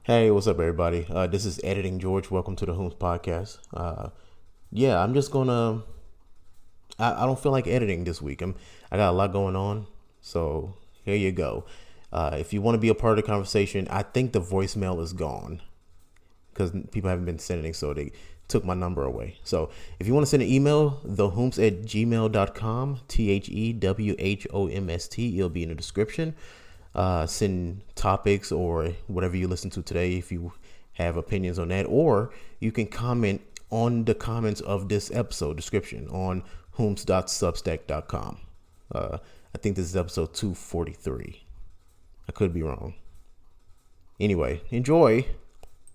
Hey, what's up, everybody? This is Editing George. Welcome to the whomst podcast. Yeah, I'm just gonna. I don't feel like editing this week. I got a lot going on, so here you go. If you want to be a part of the conversation, I think the voicemail is gone because people haven't been sending, so they took my number away. So if you want to send an email, thewhomst@gmail.com, THEWHOMST. It'll be in the description. Send topics or whatever you listen to today if you have opinions on that, or you can comment on the comments of this episode description on whomst.substack.com. I think this is episode 243. I could be wrong. Anyway, enjoy.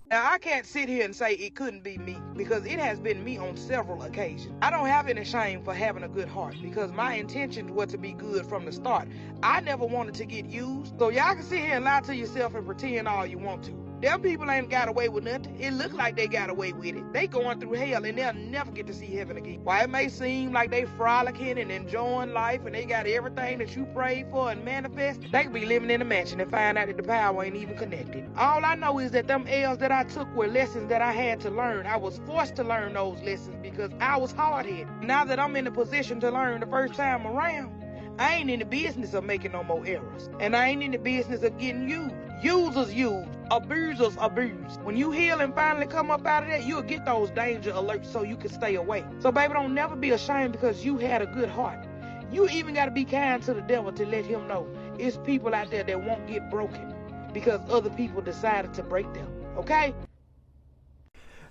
Now, I can't sit here and say it couldn't be me because it has been me on several occasions. I don't have any shame for having a good heart because my intentions were to be good from the start. I never wanted to get used, so y'all can sit here and lie to yourself and pretend all you want to. Them people ain't got away with nothing. It look like they got away with it. They going through hell and they'll never get to see heaven again. While it may seem like they frolicking and enjoying life and they got everything that you prayed for and manifest, they could be living in a mansion and find out that the power ain't even connected. All I know is that them L's that I took were lessons that I had to learn. I was forced to learn those lessons because I was hard-headed. Now that I'm in a position to learn the first time around, I ain't in the business of making no more errors. And I ain't in the business of getting used. Users used. Abusers abused. When you heal and finally come up out of that, you'll get those danger alerts so you can stay away. So baby, don't never be ashamed because you had a good heart. You even got to be kind to the devil to let him know it's people out there that won't get broken because other people decided to break them. Okay?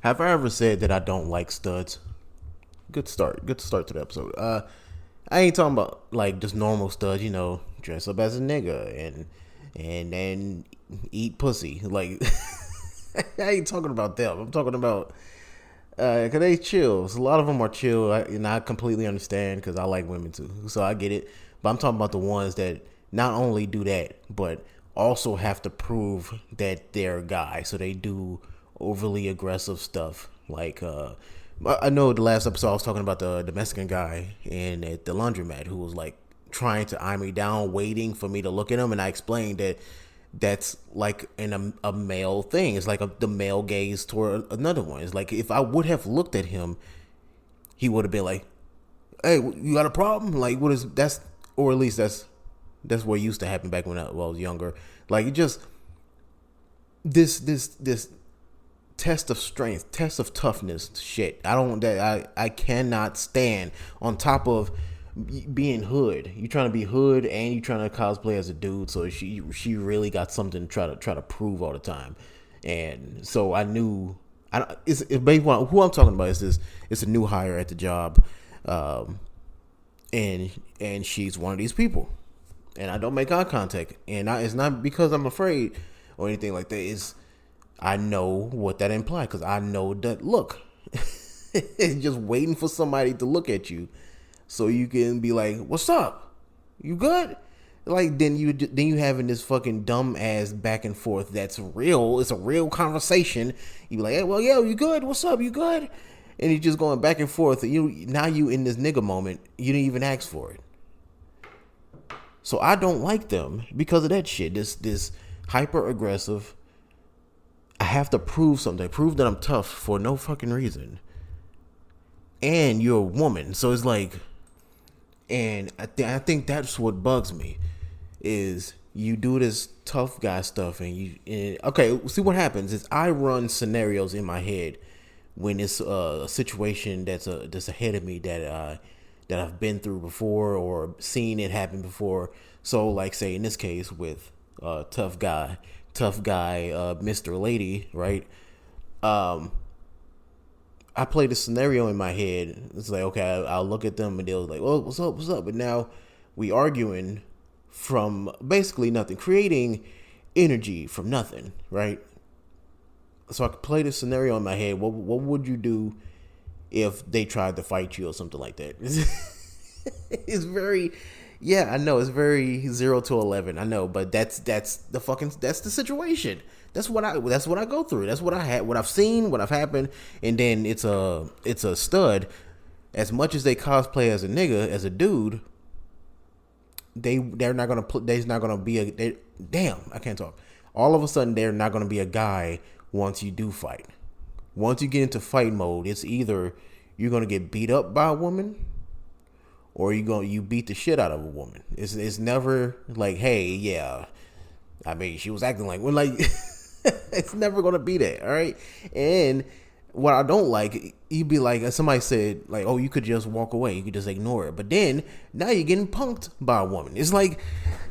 Have I ever said that I don't like studs? Good start. Good start to the episode. I ain't talking about like just normal studs, dress up as a nigga and eat pussy. Like I ain't talking about them. I'm talking about cause they chill. So a lot of them are chill, and I completely understand because I like women too, so I get it. But I'm talking about the ones that not only do that, but also have to prove that they're a guy. So they do overly aggressive stuff. Like I know the last episode I was talking about the Mexican guy in at the laundromat who was like trying to eye me down, waiting for me to look at him, and I explained that that's like a male thing. It's like the male gaze toward another one. It's like if I would have looked at him, he would have been like, "Hey, you got a problem?" Like, what is that's, or at least that's what used to happen back when I was younger. Like, it just this test of strength, test of toughness shit. I cannot stand on top of being hood. You trying to be hood and you trying to cosplay as a dude, so she really got something to try to prove all the time. And so I knew it's based on who I'm talking about. It's a new hire at the job, and she's one of these people, and I don't make eye contact, and it's not because I'm afraid or anything like that. It's I know what that implies because I know that look. Just waiting for somebody to look at you so you can be like, "What's up? You good?" Like then you having this fucking dumb ass back and forth that's real. It's a real conversation. You be like, "Hey, well, yo, you good? What's up? You good?" And you're just going back and forth. And you in this nigga moment. You didn't even ask for it. So I don't like them because of that shit. This hyper aggressive. I have to prove something. Prove that I'm tough for no fucking reason. And you're a woman, so it's like, and I think that's what bugs me, is you do this tough guy stuff, and okay. See what happens is I run scenarios in my head when it's a situation that's ahead of me that I've been through before or seen it happen before. So like say in this case with tough guy, Mr. Lady, right? I played a scenario in my head. It's like, okay, I'll look at them and they'll like, "Oh, what's up?" But now we arguing from basically nothing, creating energy from nothing, right? So I could play this scenario in my head. What would you do if they tried to fight you or something like that? It's very, yeah, I know it's very 0 to 11. I know, but that's the situation. That's what I go through. That's what I've seen, what I've happened, and then it's a stud. As much as they cosplay as a nigga, as a dude, they're not gonna put. There's not gonna be a. Damn, I can't talk. all of a sudden they're not going to be a guy once you do fight. Once you get into fight mode, it's either you're going to get beat up by a woman or you beat the shit out of a woman. It's never like, hey, yeah, I mean, she was acting like, well, like, it's never going to be that, all right? And what I don't like, you'd be like, somebody said, like, oh, you could just walk away. You could just ignore it. But then, now you're getting punked by a woman. It's like,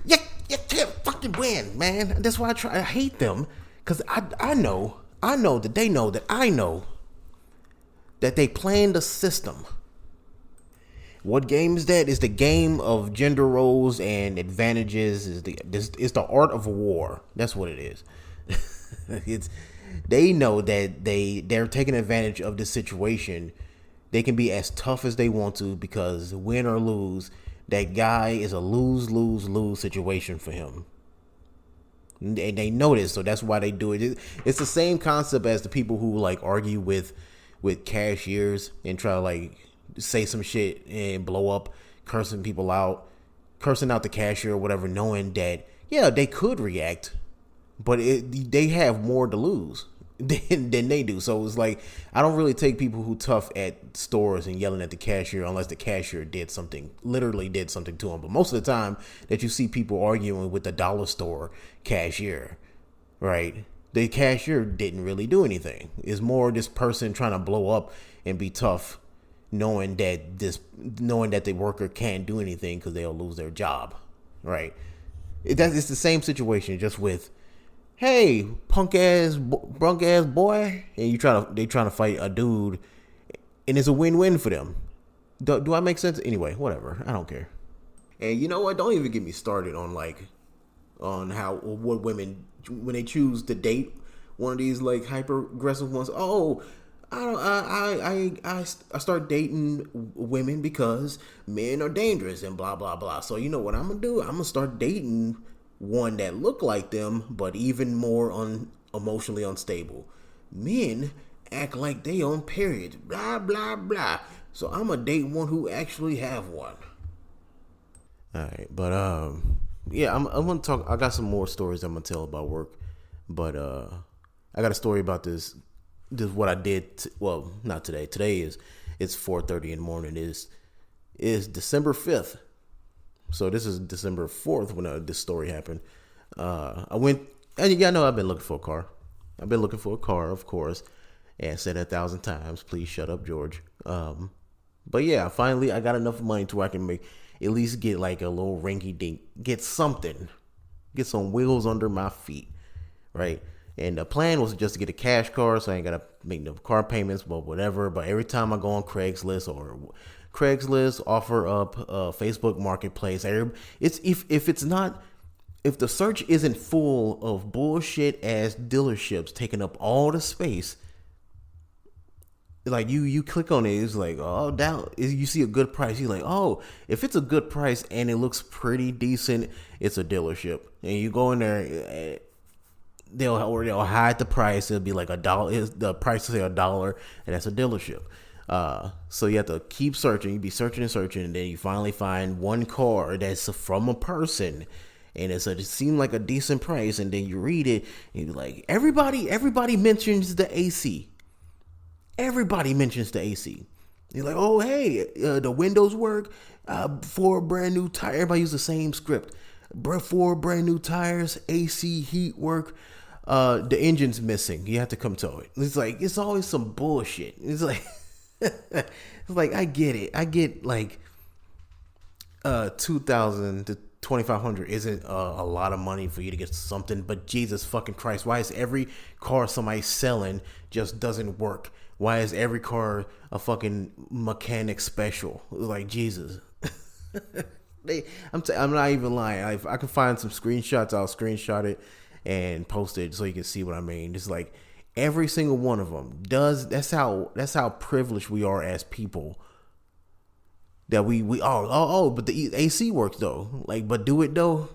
you can't fucking win, man. That's why I hate them. Because I know that they know that I know that they playing the system. What game is that? It's the game of gender roles and advantages. It's the art of war. That's what it is. They know that they're taking advantage of this situation. They can be as tough as they want to because win or lose, that guy is a lose situation for him. And they know this, so that's why they do it. It's the same concept as the people who like argue with cashiers and try to like say some shit and blow up, cursing people out, cursing out the cashier or whatever, knowing that, yeah, they could react, but they have more to lose than they do. So it's like, I don't really take people who tough at stores and yelling at the cashier unless the cashier literally did something to them. But most of the time that you see people arguing with the dollar store cashier, right? The cashier didn't really do anything. It's more this person trying to blow up and be tough, knowing that the worker can't do anything because they'll lose their job, right? It's the same situation, just with, hey, brunk ass boy, and they trying to fight a dude, and it's a win-win for them. Do I make sense? Anyway, whatever. I don't care. And you know what? Don't even get me started on what women, when they choose to date one of these like hyper aggressive ones. Oh, I start dating women because men are dangerous and blah blah blah. So you know what I'm gonna do? I'm gonna start dating one that look like them, but even more emotionally unstable. Men act like they on periods, blah blah blah. So I'm gonna date one who actually have one. All right, but yeah, I'm gonna talk. I got some more stories I'm gonna tell about work, but I got a story about this. This is what I did. Well, not today. Today it's 4:30 in the morning. Is December 5th. So this is December 4th when this story happened. I went, and y'all know I've been looking for a car. I've been looking for a car, of course, and said it 1,000 times. Please shut up, George. But yeah, finally I got enough money to where I can at least get like a little rinky dink, get something, get some wheels under my feet, right? And the plan was just to get a cash car, so I ain't gotta make no car payments, but whatever. But every time I go on Craigslist, offer up, Facebook Marketplace, if the search isn't full of bullshit ass dealerships taking up all the space, like you click on it, it's like, oh, down, you see a good price, you're like, oh, if it's a good price and it looks pretty decent, it's a dealership. And you go in there, they'll hide the price. It'll be like $1. The price will say $1, and that's a dealership. So you have to keep searching. You be searching, and then you finally find one car that's from a person, and it seemed like a decent price. And then you read it, and you're like, everybody mentions the AC. Everybody mentions the AC. You're like, oh hey, the windows work. 4 brand new tires. Everybody use the same script. 4 brand new tires, AC, heat work. The engine's missing. You have to come to it. It's like, it's always some bullshit. It's like, it's like, I get it. I get like, 2,000 to 2,500 isn't a lot of money for you to get something, but Jesus fucking Christ, why is every car somebody's selling just doesn't work? Why is every car a fucking mechanic special? Like, Jesus. I'm not even lying. If I can find some screenshots, I'll screenshot it and post it so you can see what I mean. It's like every single one of them does. That's how privileged we are as people. That we but the AC works though. Like, but do it though.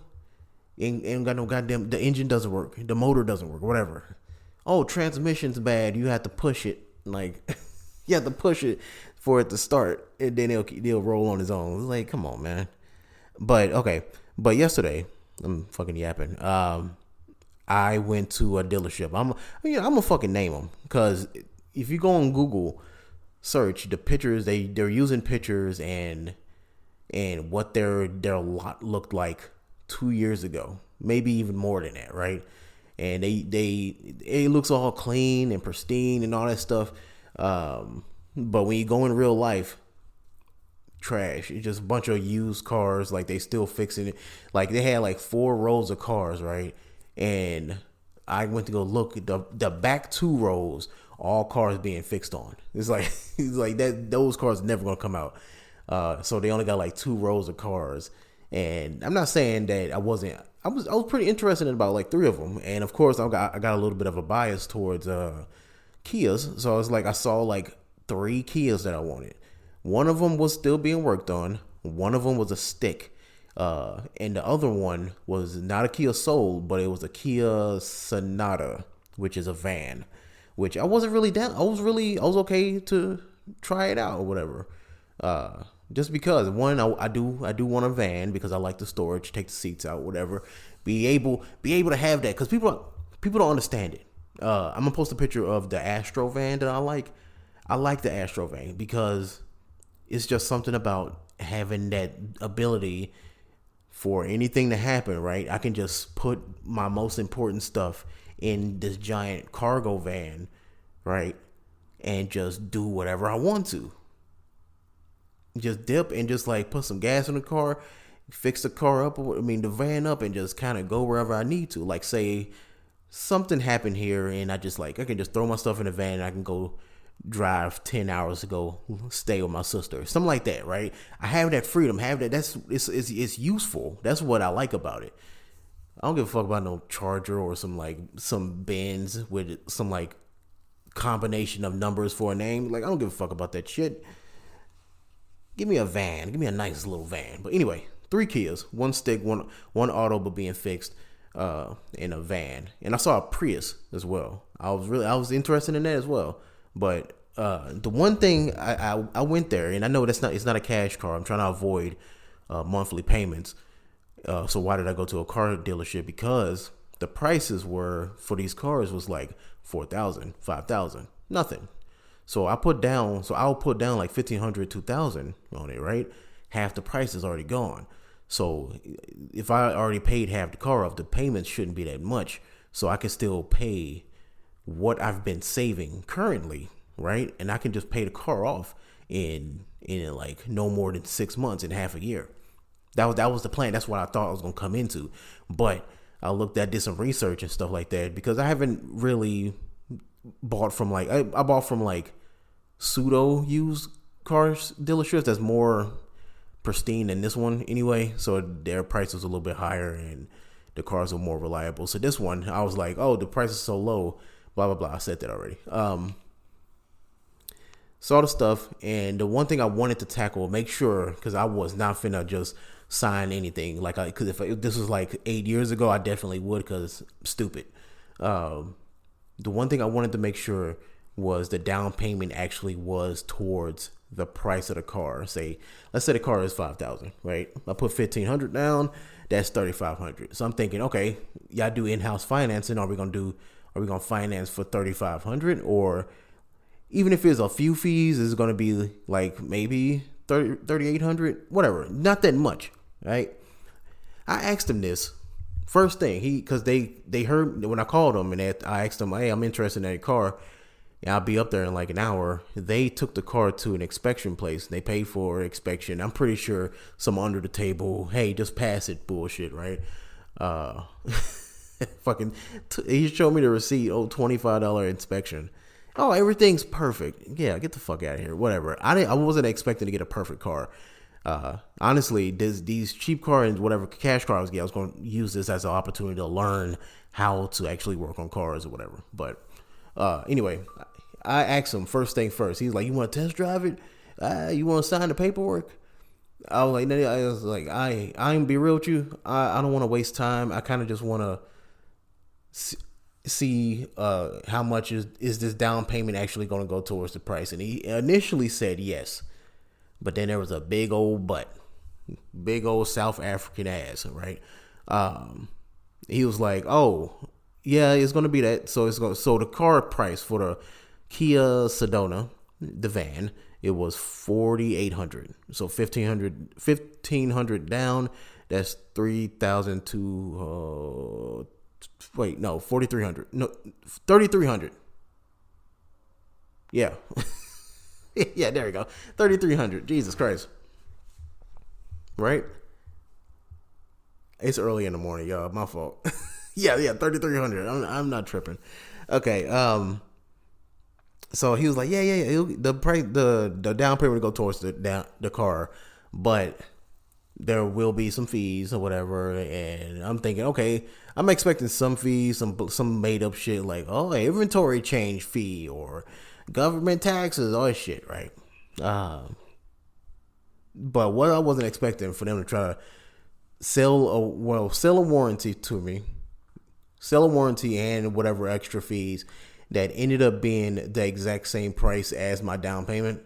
Ain't got no goddamn. The engine doesn't work. The motor doesn't work. Whatever. Oh, transmission's bad. You have to push it. Like, you have to push it for it to start, and then they'll roll on its own. It's like, come on, man. But okay. But yesterday, I'm fucking yapping. I went to a dealership. I'm gonna fucking name them because if you go on Google search the pictures, they're using pictures and what their lot looked like 2 years ago, maybe even more than that, right? And it looks all clean and pristine and all that stuff. But when you go in real life, trash. It's just a bunch of used cars. Like they still fixing it. Like they had like 4 rows of cars, right? And I went to go look at the back 2 rows, all cars being fixed on. It's like it's like that. Those cars are never gonna come out. So they only got like 2 rows of cars. And I'm not saying that I wasn't. I was pretty interested in about like 3 of them. And of course, I got a little bit of a bias towards Kias. So it's like I saw like 3 Kias that I wanted. One of them was still being worked on. One of them was a stick. And the other one was not a Kia Soul, but it was a Kia Sonata, which is a van, which I wasn't really down. I was okay to try it out or whatever. Just because one, I do want a van because I like the storage, take the seats out, whatever. Be able to have that because people don't understand it. I'm gonna post a picture of the Astro van that I like. I like the Astro van because it's just something about having that ability for anything to happen, right? I can just put my most important stuff in this giant cargo van, right? And just do whatever I want to. Just dip and just like put some gas in the car, fix the car up, the van up, and just kind of go wherever I need to. Like say something happened here and I can just throw my stuff in the van and I can go drive 10 hours to go stay with my sister, something like that, right? I have that freedom, it's useful. That's what I like about it. I don't give a fuck about no Charger or some Benz with some like combination of numbers for a name. Like I don't give a fuck about that shit. Give me a van, give me a nice little van. But anyway, 3 Kias, 1 stick, one auto but being fixed, in a van. And I saw a Prius as well. I was interested in that as well. But the one thing I went there, and I know it's not a cash car. I'm trying to avoid monthly payments. So why did I go to a car dealership? Because the prices were for these cars was like $4,000, $5,000, nothing. So I'll put down like $1,500, $2,000 on it, right? Half the price is already gone. So if I already paid half the car off, the payments shouldn't be that much. So I can still pay what I've been saving currently, right? And I can just pay the car off in like no more than 6 months, in half a year. That was the plan. That's what I thought I was gonna come into. But I did some research and stuff like that because I haven't really bought from like I bought from like pseudo used cars dealerships that's more pristine than this one anyway. So their price was a little bit higher and the cars are more reliable. So this one I was like, oh, the price is so low. Blah, blah, blah. I said that already. Saw the stuff. And the one thing I wanted to tackle, make sure, because I was not finna just sign anything. Because if this was like 8 years ago, I definitely would because I'm stupid. The one thing I wanted to make sure was the down payment actually was towards the price of the car. Let's say the car is $5,000, right? I put $1,500 down. That's $3,500. So I'm thinking, okay, y'all do in-house financing. Are we gonna finance for $3,500, or even if it's a few fees, it's gonna be like maybe $3,800, whatever. Not that much, right? I asked him this first thing. Because they heard when I called them and I asked them, hey, I'm interested in that car. Yeah, I'll be up there in like an hour. They took the car to an inspection place. They paid for inspection. I'm pretty sure some under the table, hey, just pass it bullshit, right? He showed me the receipt. Oh, $25 inspection. Oh, everything's perfect. Yeah, get the fuck out of here. Whatever. I wasn't expecting to get a perfect car. Honestly, these cheap cars and whatever cash car I was going to use this as an opportunity to learn how to actually work on cars or whatever. But anyway, I asked him first thing first. He's like, "You want to test drive it? You want to sign the paperwork?" I was like, I ain't be real with you. I don't want to waste time. I kind of just want to see how much is this down payment actually going to go towards the price. And he initially said yes, but then there was a big old South African ass, right? He was like, oh, Yeah, it's gonna be that. So the car price for the Kia Sedona, the van, it was 4,800. So 1,500 down. That's 3,000 to wait, no, 4,300. No, 3,300. Yeah. Yeah, there you go. 3,300. Jesus Christ. Right? It's early in the morning, y'all. My fault. yeah, 3,300. I'm not tripping. Okay. So he was like, yeah. The price, the down payment will go towards the car, but there will be some fees or whatever. And I'm thinking, okay, I'm expecting some fees, some made up shit like, oh, inventory change fee or government taxes, all that shit, right? But what I wasn't expecting for them to try to sell a warranty to me, sell a warranty and whatever extra fees that ended up being the exact same price as my down payment.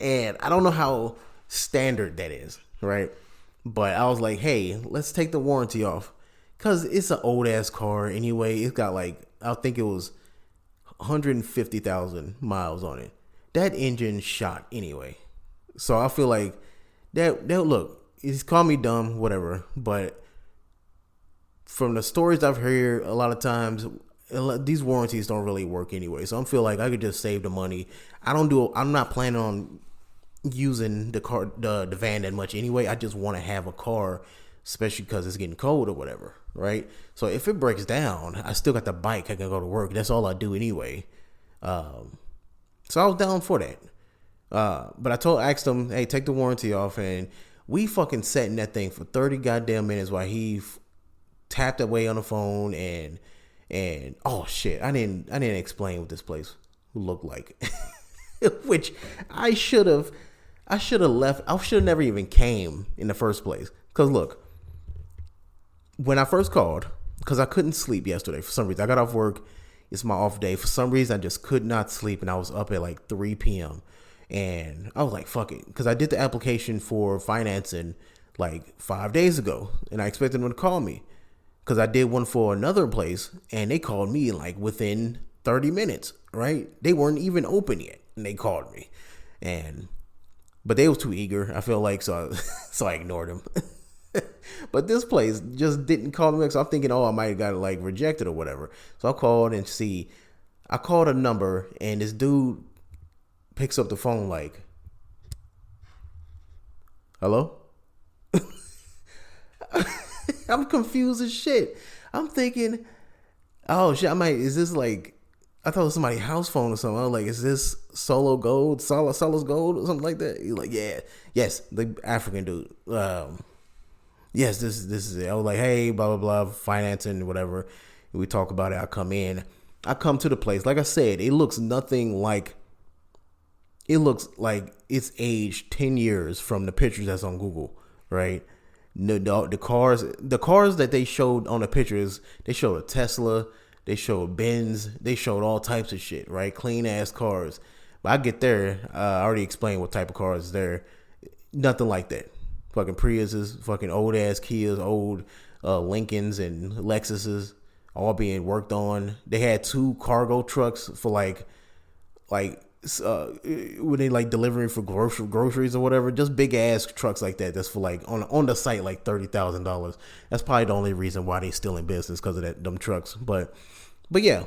And I don't know how standard that is, right? But I was like, hey, let's take the warranty off. Because it's an old ass car anyway. It's got like, I think it was 150,000 miles on it. That engine shot anyway. So I feel like that look, he's called me dumb, whatever. But from the stories I've heard, a lot of times these warranties don't really work anyway. So I feel like I could just save the money. I'm not planning on using the van that much anyway. I just want to have a car, especially because it's getting cold or whatever, right? So if it breaks down, I still got the bike. I can go to work. That's all I do anyway. So I was down for that. But I asked him, hey, take the warranty off, and we fucking sat in that thing for 30 goddamn minutes while he tapped away on the phone and oh shit, I didn't explain what this place looked like, which I should have left. I should have never even came in the first place. Cause look, when I first called, cause I couldn't sleep yesterday for some reason. I got off work. It's my off day. For some reason, I just could not sleep, and I was up at like 3 p.m. And I was like, fuck it. Because I did the application for financing like 5 days ago, and I expected them to call me. Because I did one for another place, and they called me like within 30 minutes, right? They weren't even open yet, and they called me. But they was too eager, I feel like, so I ignored them. But this place just didn't call me, so I'm thinking, oh, I might have got it like rejected or whatever. So I called I called a number, and this dude picks up the phone like, hello? I'm confused as shit. I'm thinking, oh shit, is this like, I thought it was somebody's house phone or something. I was like, is this Solo Gold, Solace Gold or something like that? He's like, yeah, yes, the African dude. Yes, this is it. I was like, hey, blah, blah, blah, financing, whatever. We talk about it. I come in. I come to the place. Like I said, it looks like it's aged 10 years from the pictures that's on Google, right? The cars that they showed on the pictures, they showed a Tesla, they showed Benz, they showed all types of shit, right? Clean ass cars. But I get there, I already explained what type of cars is there. Nothing like that. Fucking Priuses, fucking old ass Kias, old Lincolns and Lexuses, all being worked on. They had 2 cargo trucks for like when they like delivering for groceries or whatever, just big ass trucks like that. That's for like on the site like $30,000. That's probably the only reason why they still in business, because of them trucks. But yeah,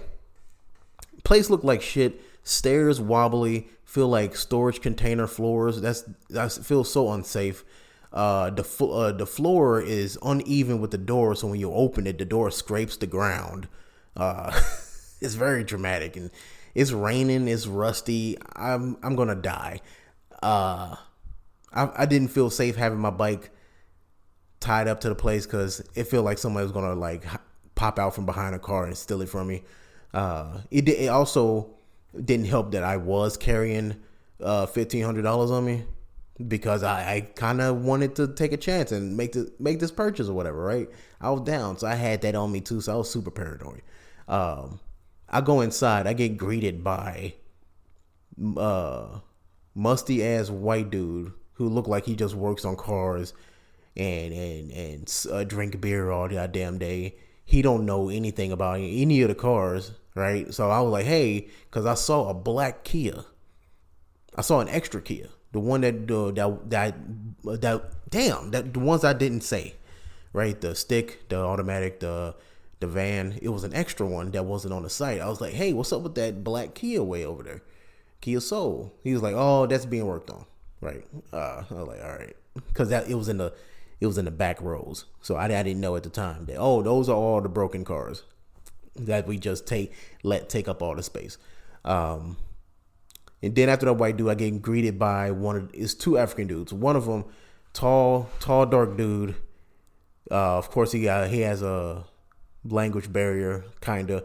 place looked like shit. Stairs wobbly, feel like storage container floors. That feels so unsafe. The floor is uneven with the door, so when you open it, the door scrapes the ground. It's very dramatic, and it's raining. It's rusty. I'm gonna die. I didn't feel safe having my bike tied up to the place, because it felt like somebody was gonna like pop out from behind a car and steal it from me. It also didn't help that I was carrying $1,500 on me, because I kind of wanted to take a chance and make this purchase or whatever, right? I was down, so I had that on me too, so I was super paranoid. I go inside, I get greeted by musty ass white dude who looked like he just works on cars, and drink beer all goddamn day. He don't know anything about any of the cars, right? So I was like, hey, because I saw a black Kia. I saw an extra Kia, the one the ones I didn't say, right? The stick, the automatic, the van. It was an extra one that wasn't on the site. I was like, hey, what's up with that black Kia way over there? Kia Soul. He was like, oh, that's being worked on, right? I was like, all right, because it was in the back rows, so I didn't know at the time that those are all the broken cars that we just take up all the space. And then after that white dude, I get greeted by it's two African dudes. One of them, tall, dark dude. Of course, he has a language barrier, kind of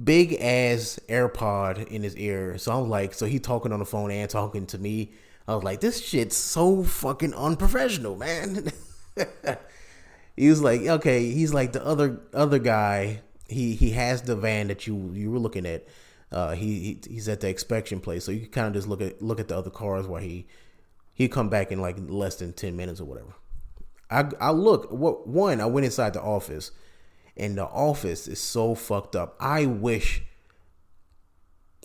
big ass AirPod in his ear. So I was like, so he talking on the phone and talking to me. I was like, this shit's so fucking unprofessional, man. He was like, okay. He's like the other guy. He has the van that you were looking at. He's at the inspection place, so you can kind of just look at the other cars while he come back in like less than 10 minutes or whatever. I went inside the office, and the office is so fucked up. I wish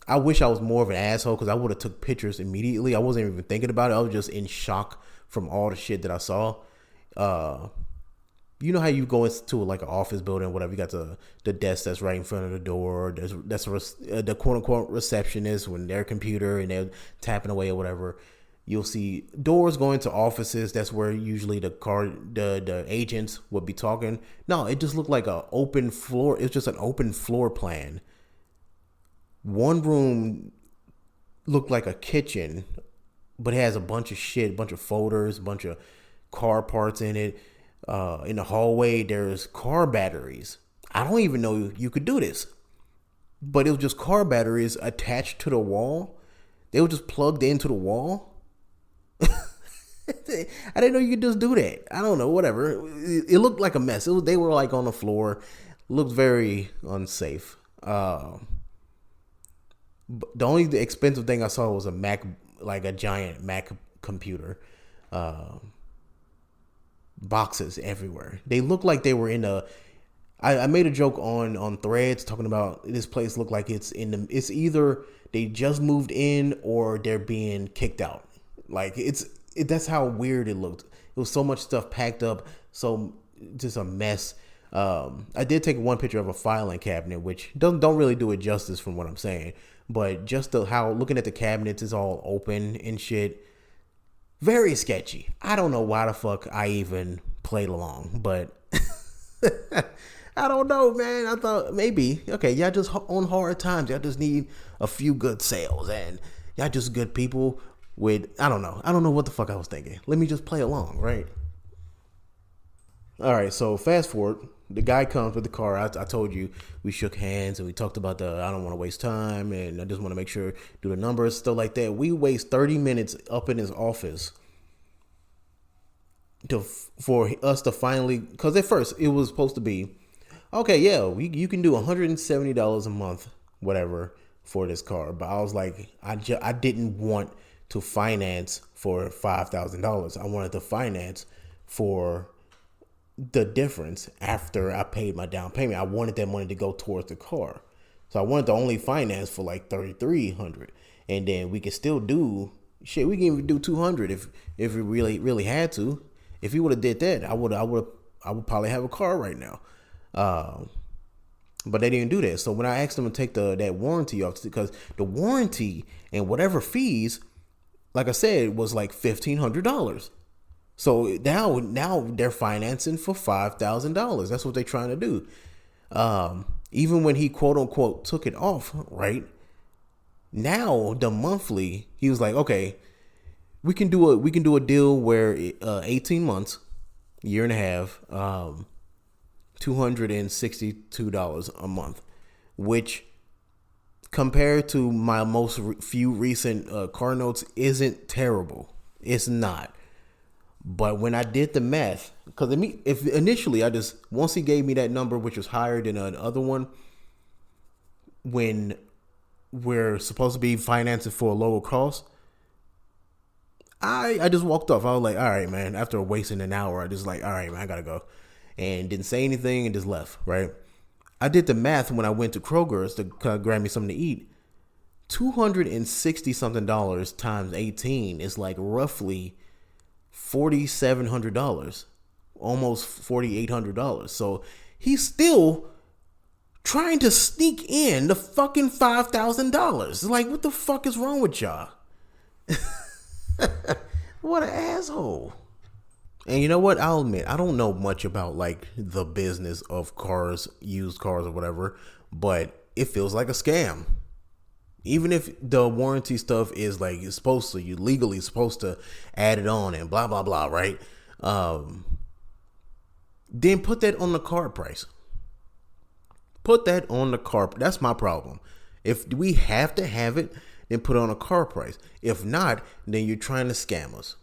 I was more of an asshole, because I would have took pictures immediately. I wasn't even thinking about it. I was just in shock from all the shit that I saw. You know how you go into like an office building or whatever, you got the desk that's right in front of the door. That's the quote unquote receptionist when their computer and they're tapping away or whatever. You'll see doors going to offices. That's where usually the agents would be talking. No, it just looked like an open floor. It's just an open floor plan. One room looked like a kitchen, but it has a bunch of shit, a bunch of folders, a bunch of car parts in it. In the hallway, there's car batteries. I don't even know you could do this, but it was just car batteries attached to the wall. They were just plugged into the wall. I didn't know you could just do that. I don't know, whatever. It looked like a mess. They were like on the floor. It looked very unsafe. The only expensive thing I saw was a Mac, like a giant Mac computer. Boxes everywhere. They look like they were in I made a joke on Threads talking about this place looked like it's either they just moved in or they're being kicked out. Like that's how weird it looked. It was so much stuff packed up, so just a mess. I did take one picture of a filing cabinet, which don't really do it justice from what I'm saying, but just how looking at the cabinets is all open and shit. Very sketchy. I don't know why the fuck I even played along, but I don't know, man. I thought maybe, okay, y'all just on hard times. Y'all just need a few good sales, and y'all just good people with, I don't know. I don't know what the fuck I was thinking. Let me just play along, right? All right, so fast forward. The guy comes with the car. I told you we shook hands and we talked about I don't want to waste time and I just want to make sure, do the numbers, stuff like that. We waste 30 minutes up in his office for us to finally, because at first it was supposed to be, okay, yeah, you can do $170 a month, whatever, for this car. But I was like, I didn't want to finance for $5,000. I wanted to finance for the difference after I paid my down payment. I wanted that money to go towards the car, so I wanted to only finance for like $3,300, and then we can still do shit. We can even do $200 if we really had to. If he would have did that, I would probably have a car right now. But they didn't do that. So when I asked them to take that warranty off, because the warranty and whatever fees, like I said, was like $1,500. So now they're financing for $5,000. That's what they're trying to do. Even when he quote unquote took it off, right? Now the monthly, he was like, okay, we can do a deal where 18 months, year and a half, $262 a month, which compared to my most few recent car notes isn't terrible. It's not. But when I did the math, because if initially once he gave me that number, which was higher than another one, when we're supposed to be financing for a lower cost, I just walked off. I was like, all right, man. After wasting an hour, I just like, all right, man, I gotta go, and didn't say anything and just left. Right. I did the math when I went to Kroger's to grab me something to eat. $260 something times 18 is like roughly $4,700, almost $4,800. So he's still trying to sneak in the fucking $5,000. Like, what the fuck is wrong with y'all? What an asshole. And you know what? I'll admit, I don't know much about like the business of cars, used cars or whatever, but it feels like a scam. Even if the warranty stuff is like you're supposed to, you legally supposed to add it on and blah blah blah, right? Then put that on the car price. Put that on the car. That's my problem. If we have to have it, then put it on a car price. If not, then you're trying to scam us.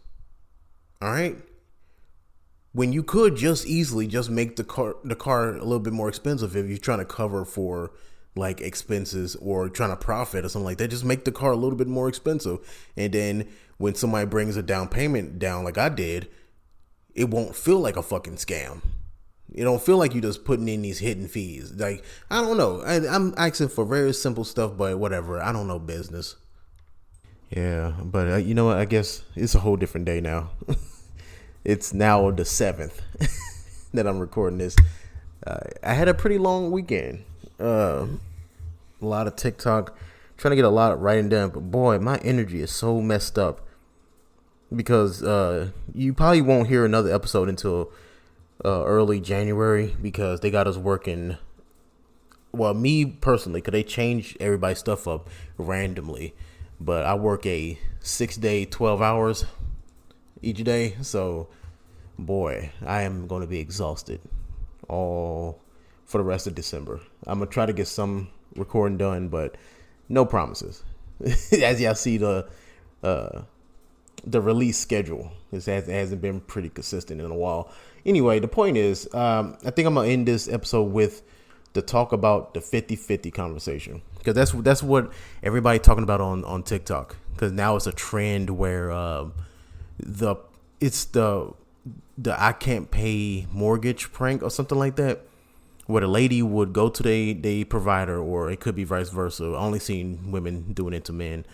All right. When you could just easily just make the car a little bit more expensive if you're trying to cover for like expenses or trying to profit or something like that. Just make the car a little bit more expensive, and then when somebody brings a down payment down like I did, it won't feel like a fucking scam. It don't feel like you just putting in these hidden fees. Like, I don't know. I'm asking for very simple stuff, but whatever. I don't know business. Yeah, but you know what? I guess it's a whole different day now. It's now the 7th that I'm recording this. I had a pretty long weekend. A lot of TikTok, trying to get a lot of writing done. But boy, my energy is so messed up because you probably won't hear another episode until early January because they got us working. Well, me personally, because they changed everybody's stuff up randomly. But I work a 6-day, 12 hours each day. So, boy, I am going to be exhausted all for the rest of December. I'm going to try to get some recording done, but no promises. As y'all see, the release schedule hasn't been pretty consistent in a while. Anyway, the point is, I think I'm going to end this episode with the talk about the 50-50 conversation. Because that's what everybody talking about on TikTok. Because now it's a trend where it's the I can't pay mortgage prank or something like that, where the lady would go to the provider, or it could be vice versa. I only seen women doing it to men,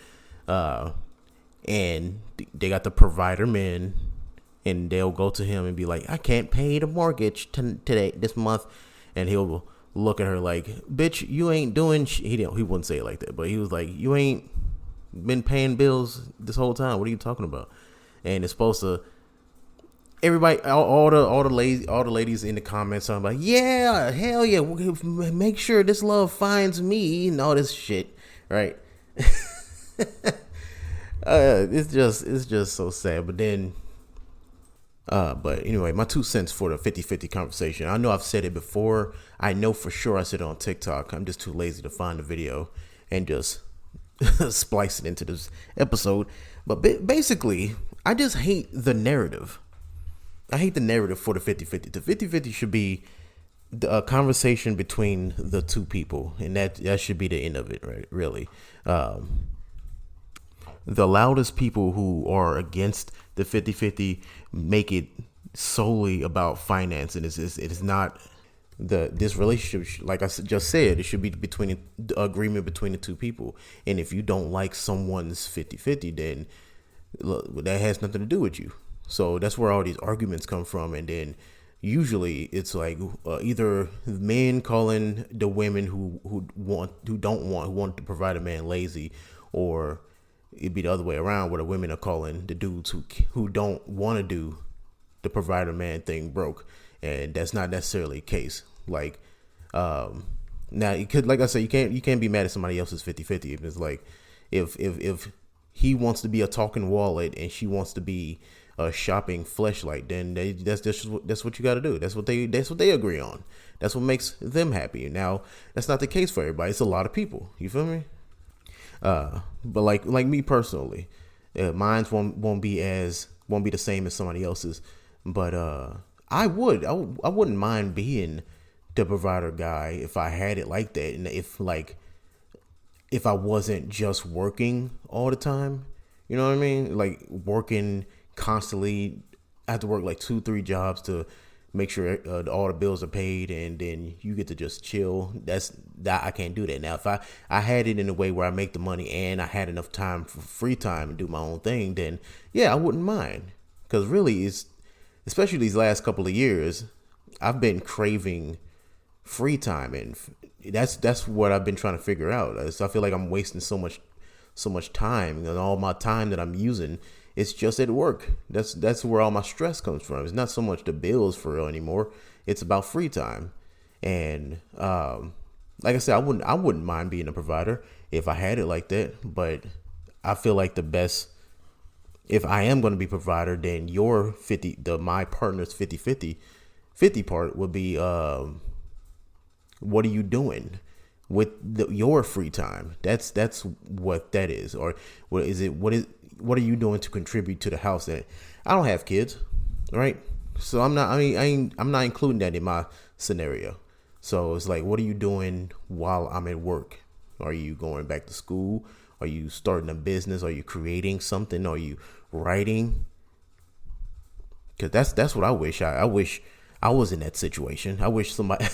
and they got the provider men, and they'll go to him and be like, I can't pay the mortgage this month, and he'll look at her like, bitch, you ain't doing he wouldn't say it like that, but he was like, you ain't been paying bills this whole time. What are you talking about? And it's supposed to, everybody, all the ladies in the comments are like, yeah, hell yeah, make sure this love finds me and all this shit, right? It's just so sad. But then but anyway, my 2 cents for the 50-50 conversation. I know I've said it before. I know for sure I said it on TikTok. I'm just too lazy to find the video and just splice it into this episode. But basically, I just hate the narrative. I hate the narrative for the 50-50. The 50-50 should be a conversation between the two people, and that should be the end of it, right? Really. The loudest people who are against the 50-50 make it solely about finance, and it is not this relationship. Like I just said, it should be between the agreement between the two people. And if you don't like someone's 50-50, then look, that has nothing to do with you. So that's where all these arguments come from. And then usually it's like either men calling the women who want to provide a man lazy, or it'd be the other way around, where the women are calling the dudes who don't want to do the provider man thing broke. And that's not necessarily the case. Like, now you could, like I said, you can't be mad at somebody else's 50-50. If it's like, if he wants to be a talking wallet and she wants to be a shopping fleshlight, then that's what you got to do. That's what they agree on. That's what makes them happy. Now, that's not the case for everybody. It's a lot of people. You feel me? But like me personally, mine's won't be the same as somebody else's. But I wouldn't mind being the provider guy if I had it like that, and if I wasn't just working all the time, You know what I mean? Like working constantly. I have to work like 2, 3 jobs to make sure all the bills are paid, and then you get to just chill. That I can't do that now. If I had it in a way where I make the money and I had enough time for free time and do my own thing, then yeah, I wouldn't mind. Because really, it's especially these last couple of years, I've been craving free time, and that's what I've been trying to figure out. So I feel like I'm wasting so much time, and all my time that I'm using, it's just at work. That's where all my stress comes from. It's not so much the bills for real anymore. It's about free time. And like I said, I wouldn't mind being a provider if I had it like that. But I feel like the best, if I am going to be provider, then my partner's 50 part would be what are you doing with your free time? That's what that is. Or what are you doing to contribute to the house? That I don't have kids, right? So I'm not including that in my scenario. So it's like, what are you doing while I'm at work? Are you going back to school? Are you starting a business? Are you creating something? Are you writing? Because that's what I wish. I wish I was in that situation. I wish somebody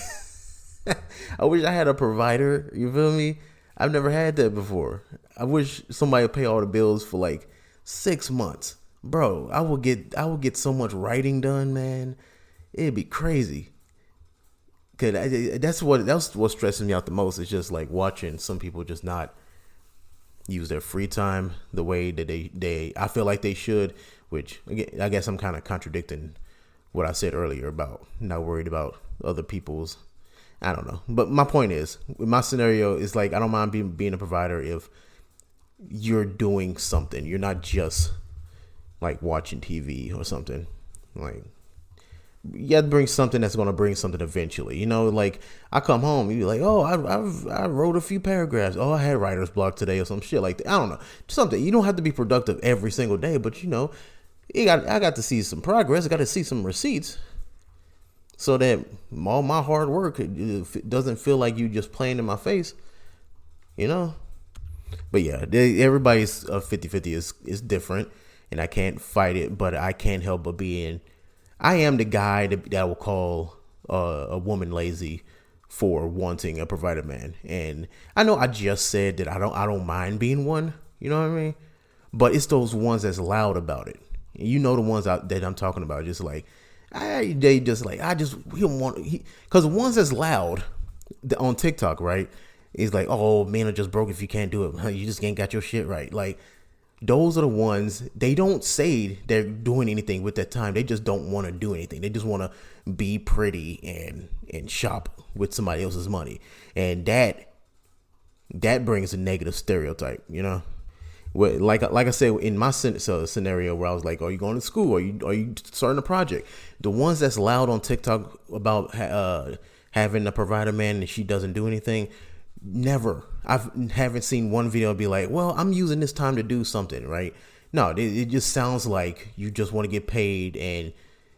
I wish I had a provider. You feel me? I've never had that before. I wish somebody would pay all the bills for like 6 months. Bro, I would get so much writing done, man. It'd be crazy. Cause that's what's stressing me out the most. It's just like watching some people just not use their free time the way that they I feel like they should, which again, I guess I'm kind of contradicting what I said earlier about not worried about other people's, I don't know. But my point is, my scenario is like, I don't mind being a provider if you're doing something. You're not just like watching TV or something. Like, you have to bring something that's going to bring something eventually. You know, like I come home, you be like, oh, I wrote a few paragraphs. Oh, I had writer's block today or some shit like that. I don't know. Something. You don't have to be productive every single day, but you know, I got to see some progress. I got to see some receipts, so that all my hard work doesn't feel like you just playing in my face, you know? But yeah, everybody's 50-50 is different, and I can't fight it, but I can't help but I am the guy that will call a woman lazy for wanting a provider man. And I know I just said that I don't mind being one, you know what I mean? But it's those ones that's loud about it. You know the ones that I'm talking about, just like, we don't want, because the ones that's loud on TikTok, right? Is like, oh, men are just broke if you can't do it. You just ain't got your shit right. Like, those are the ones, they don't say they're doing anything with that time. They just don't want to do anything. They just want to be pretty and shop with somebody else's money. And that brings a negative stereotype, you know? Like I said, in my scenario where I was like, are you going to school? Are you starting a project? The ones that's loud on TikTok about having a provider man and she doesn't do anything, never. I haven't seen one video be like, well, I'm using this time to do something, right? No, it just sounds like you just want to get paid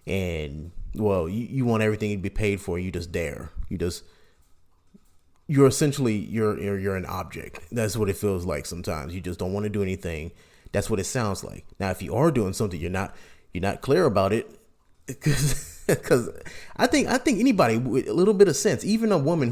and well, you want everything to be paid for. You just dare. You're essentially you're an object. That's what it feels like sometimes. You just don't want to do anything. That's what it sounds like. Now, if you are doing something, you're not clear about it, because I think anybody with a little bit of sense, even a woman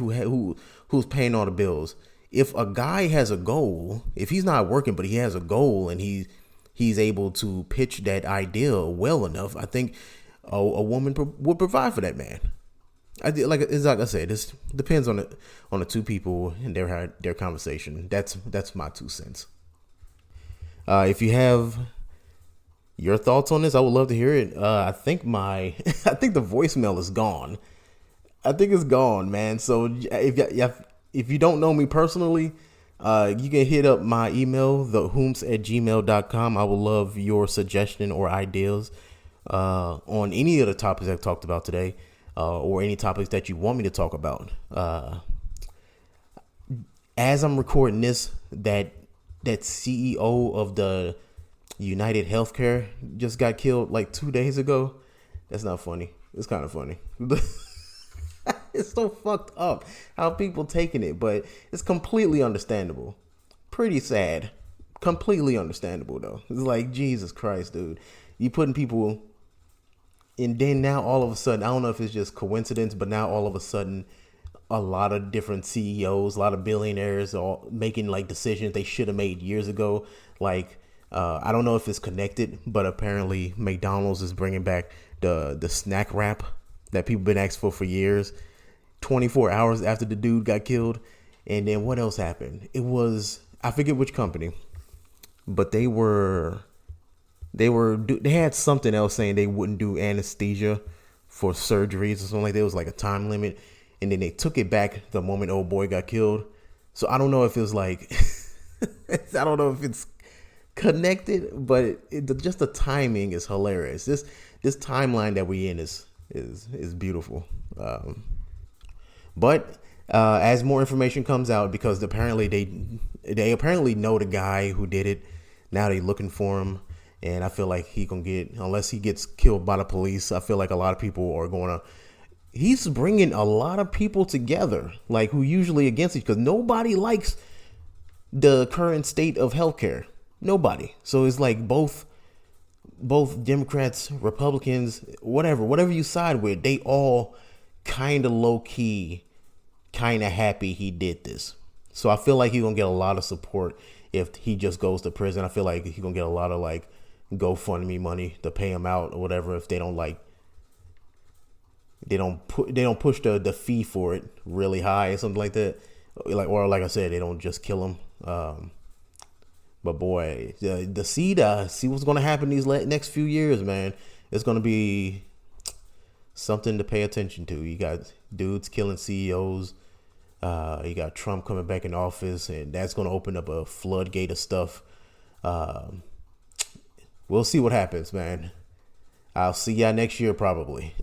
who's paying all the bills, if a guy has a goal, if he's not working but he has a goal and he's able to pitch that idea well enough, I think a woman would provide for that man. Like I said, this depends on the two people and their conversation. That's my 2 cents. If you have your thoughts on this, I would love to hear it. I think I think the voicemail is gone. I think it's gone, man. So if you don't know me personally, you can hit up my email, thewhomst@gmail.com. I would love your suggestion or ideas on any of the topics I've talked about today. Or any topics that you want me to talk about. As I'm recording this, that CEO of the United Healthcare just got killed like 2 days ago. That's not funny. It's kind of funny. It's so fucked up how people taking it, but it's completely understandable. Pretty sad. completely understandable though. It's like, Jesus Christ, dude. You putting people, and then now all of a sudden, I don't know if it's just coincidence, but now all of a sudden, a lot of different CEOs, a lot of billionaires are making like decisions they should have made years ago. Like, I don't know if it's connected, but apparently McDonald's is bringing back the snack wrap that people been asking for years, 24 hours after the dude got killed. And then what else happened? It was, I forget which company, but they had something else saying they wouldn't do anesthesia for surgeries or something like that. It was like a time limit, and then they took it back the moment old boy got killed. So I don't know if it's like, I don't know if it's connected, but just the timing is hilarious. This timeline that we in is beautiful. But as more information comes out, because apparently they apparently know the guy who did it. Now they looking for him. And I feel like he gonna get, unless he gets killed by the police, I feel like a lot of people are gonna, he's bringing a lot of people together, like who usually against it, because nobody likes the current state of healthcare. Nobody. So it's like both Democrats, Republicans, whatever you side with, they all kind of low key, kind of happy he did this. So I feel like he's gonna get a lot of support if he just goes to prison. I feel like he's gonna get a lot of like GoFundMe money to pay him out or whatever if they don't like, they don't push the fee for it really high or something like that. Or like I said, they don't just kill him. But boy, see what's gonna happen these next few years, man. It's gonna be something to pay attention to. You got dudes killing CEOs. You got Trump coming back in office, and that's gonna open up a floodgate of stuff. We'll see what happens, man. I'll see y'all next year, probably.